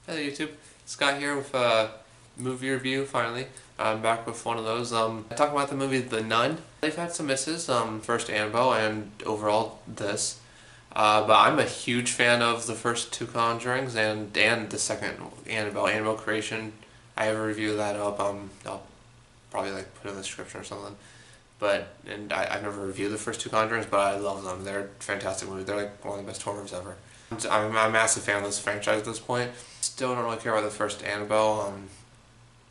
Hey YouTube, Scott here with a movie review finally. I'm back with one of those. Talking about the movie The Nun. They've had some misses, first Annabelle and overall this. But I'm a huge fan of the first two Conjurings and the second Annabelle Creation. I have a review of that up. I'll probably like put it in the description or something. I've never reviewed the first two Conjurings, but I love them. They're fantastic movies. They're like one of the best horror movies ever. I'm a massive fan of this franchise at this point. Still don't really care about the first Annabelle,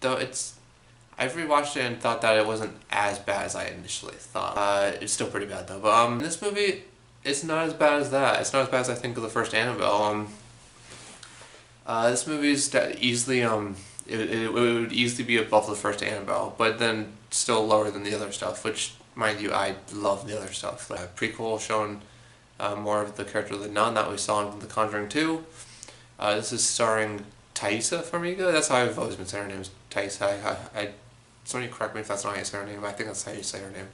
though I've rewatched it and thought that it wasn't as bad as I initially thought. It's still pretty bad though. But in this movie, it's not as bad as that. It's not as bad as I think of the first Annabelle. This movie is easily it would easily be above the first Annabelle, but then still lower than the other stuff. Which, mind you, I love the other stuff. Like a prequel showing more of the character of the nun that we saw in The Conjuring 2. This is starring Thaisa Farmiga. That's how I've always been saying her name is Thaisa. Somebody correct me if that's not how you say her name. I think that's how you say her name.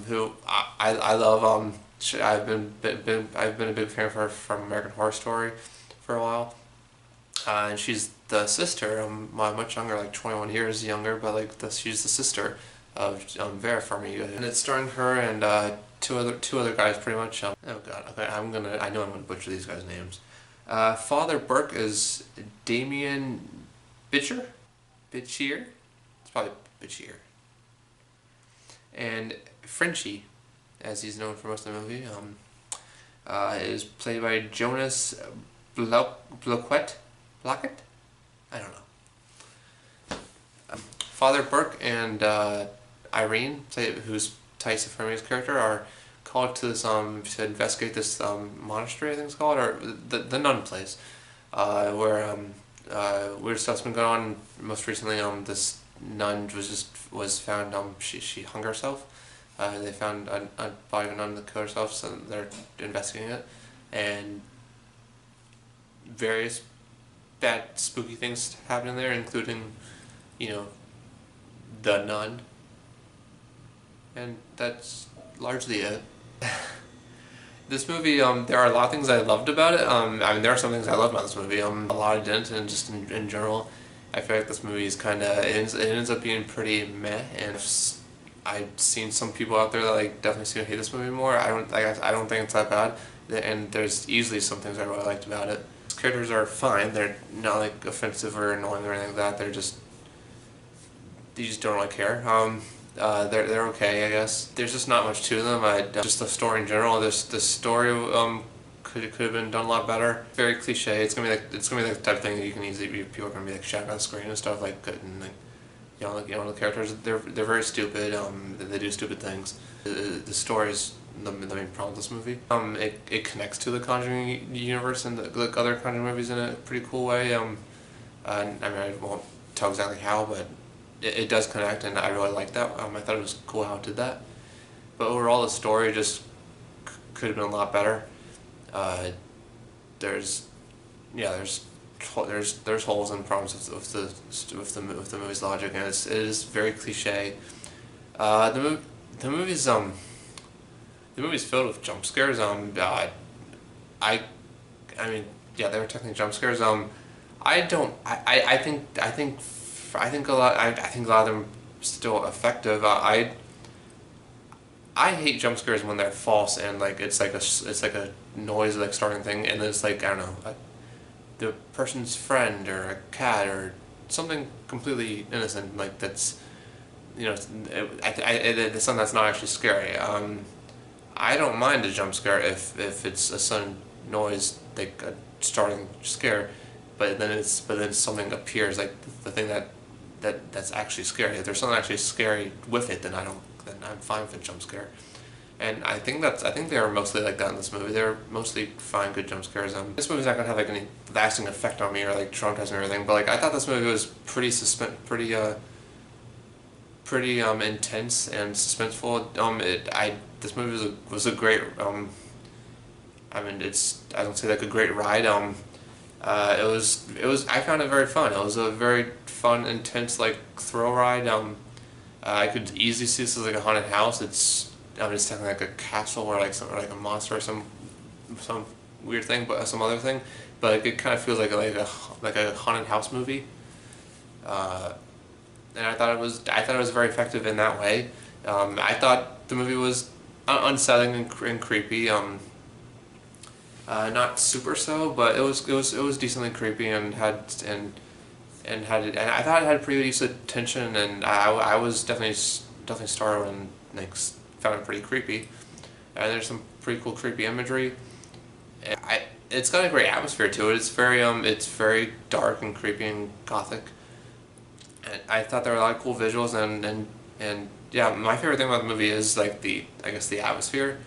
Who I love. I've been a big fan of her from American Horror Story for a while. And she's the sister. Much younger, like 21 years younger, but like she's the sister of Vera Farmiga, and it's starring her and two other guys pretty much. Oh god, okay, I know I'm gonna butcher these guys' names. Father Burke is Damien Bitcher? Bitchier? It's probably Bitchier. And Frenchie, as he's known for most of the movie, is played by Jonas Bloquet? Blockett? I don't know. Father Burke and Irene, who's Thaisa Farmiga's character, are called to this to investigate this monastery, I think it's called, or the nun place, where weird stuff's been going on. Most recently, this nun was found. She hung herself. They found a body of a nun that killed herself, so they're investigating it, and various bad spooky things happening there, including, the nun, and that's largely it. This movie, there are a lot of things I loved about it. There are some things I loved about this movie. A lot I didn't, and just in general, I feel like this movie is kind of it ends up being pretty meh. And I've seen some people out there that like definitely seem to hate this movie more. I don't think it's that bad, and there's easily some things I really liked about it. The characters are fine. They're not like offensive or annoying or anything like that. You just don't really care. They're okay, I guess. There's just not much to them. Just the story in general. The story could have been done a lot better. Very cliche. It's gonna be like the type of thing that you can easily people are gonna be like shouting on the screen and stuff like and like the characters they're very stupid. They do stupid things. The story is the main problem with this movie. It connects to the Conjuring universe and the other Conjuring movies in a pretty cool way. I won't tell exactly how, but it does connect, and I really like that. I thought it was cool how it did that. But overall, the story just could have been a lot better. There's holes and problems with the movie's logic, and it is very cliche. The movie's filled with jump scares. They were technically jump scares. I think a lot of them still effective. I hate jump scares when they're false and like it's like a noise like starting thing, and then it's like, I don't know, the person's friend or a cat or something completely innocent, like that's it's something that's not actually scary. I don't mind a jump scare if it's a sudden noise, like a starting scare, but then something appears, like the thing that's actually scary. If there's something actually scary with it, then I'm fine with a jump scare. And I think they are mostly like that in this movie. They're mostly fine, good jump scares. This movie's not gonna have like any lasting effect on me or like traumatizing or anything, but like I thought this movie was pretty intense and suspenseful. This movie was a great I don't say like a great ride. I found it very fun. It was a very fun, intense, like thrill ride. I could easily see this as like a haunted house. It's technically like a castle or like a monster or some weird thing, but some other thing. but it kind of feels like a haunted house movie. And I thought it was very effective in that way. I thought the movie was unsettling and creepy. Not super so, but it was decently creepy and and I thought it had pretty decent tension, and I was definitely startled and like found it pretty creepy. And there's some pretty cool creepy imagery. And it's got a great atmosphere to it. It's very dark and creepy and gothic. And I thought there were a lot of cool visuals, and yeah, my favorite thing about the movie is like I guess the atmosphere.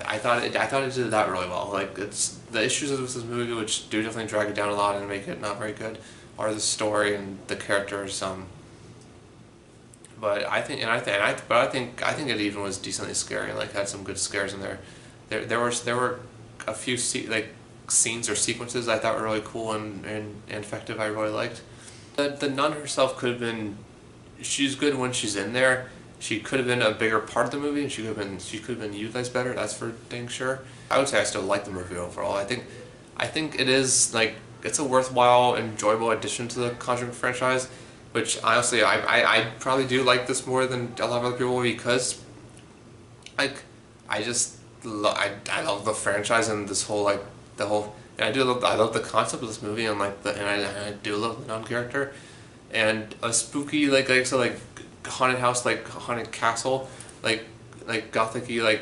I thought it did that really well. Like, it's the issues with this movie, which do definitely drag it down a lot and make it not very good, are the story and the characters. But I think it even was decently scary. Like, had some good scares in there. There were a few scenes or sequences I thought were really cool and effective. I really liked. The nun herself could have been. She's good when she's in there. She could have been a bigger part of the movie, and she could have been utilized better. That's for dang sure. I would say I still like the movie overall. I think it is like it's a worthwhile, enjoyable addition to the Conjuring franchise. Which honestly, I probably do like this more than a lot of other people because, like, I love the franchise and this whole and I love the concept of this movie and I do love the nun character, and a spooky like haunted house, like haunted castle, like gothic-y,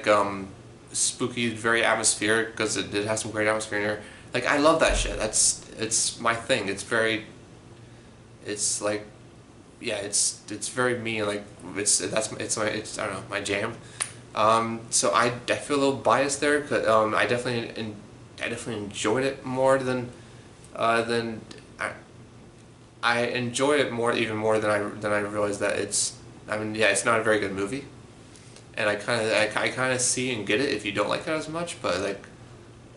spooky, very atmospheric, because it did have some great atmosphere in here. Like, I love that shit. It's my thing. It's very me, and like it's I don't know, my jam. So I feel a little biased there, cause I definitely enjoyed it more than I enjoy it even more than I realized that it's. I mean, yeah, it's not a very good movie, and I kind of see and get it if you don't like it as much. But like,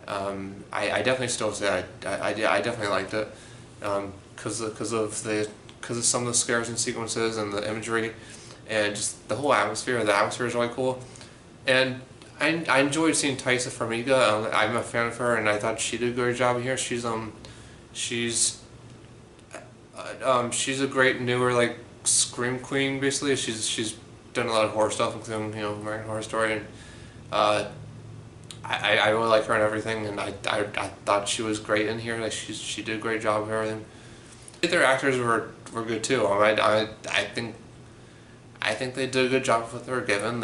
I definitely still say I definitely liked it, because of some of the scares and sequences and the imagery, and just the whole atmosphere. The atmosphere is really cool, and I enjoyed seeing Taissa Farmiga. I'm a fan of her, and I thought she did a great job here. She's a great newer scream queen. Basically, she's done a lot of horror stuff, including American Horror Story, and I really like her and everything. And I thought she was great in here. Like, she did a great job of everything. Their actors were good too. I think they did a good job with what they were given.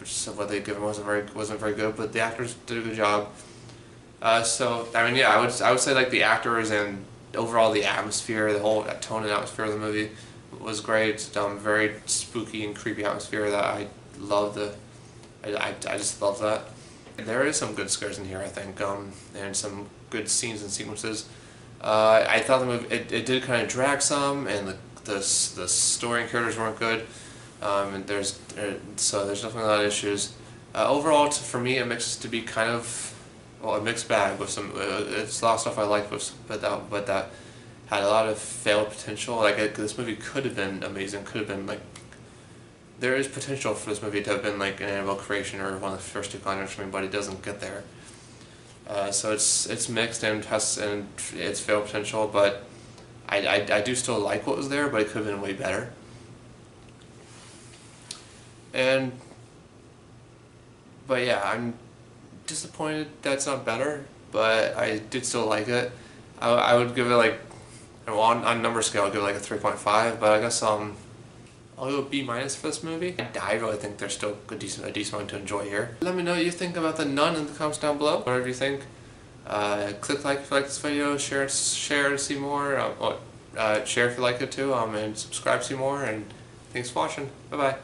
So what they given wasn't very good, but the actors did a good job. So I mean, yeah, I would say like the actors and overall the atmosphere, the whole tone and atmosphere of the movie was great. Very spooky and creepy atmosphere that I love. I just love that. There is some good scares in here, I think, and some good scenes and sequences. I thought the movie it did kind of drag some, and the story and characters weren't good. And there's definitely a lot of issues. Overall, for me, it mixes to be kind of a mixed bag with some. It's a lot of stuff I liked, but that had a lot of failed potential. Like, this movie could have been amazing. Could have been there is potential for this movie to have been like an Annabelle creation or one of the first two Conjurings for me, but it doesn't get there. So it's mixed and it's failed potential, but I do still like what was there, but it could have been way better. But yeah, I'm disappointed that it's not better, but I did still like it. I would give it on number scale, I'd give it a 3.5, but I guess I'll go B- for this movie. I really think there's still a decent one to enjoy here. Let me know what you think about The Nun in the comments down below. Whatever you think. Click like if you like this video, share to see more, share if you like it too, and subscribe to see more, and thanks for watching. Bye bye.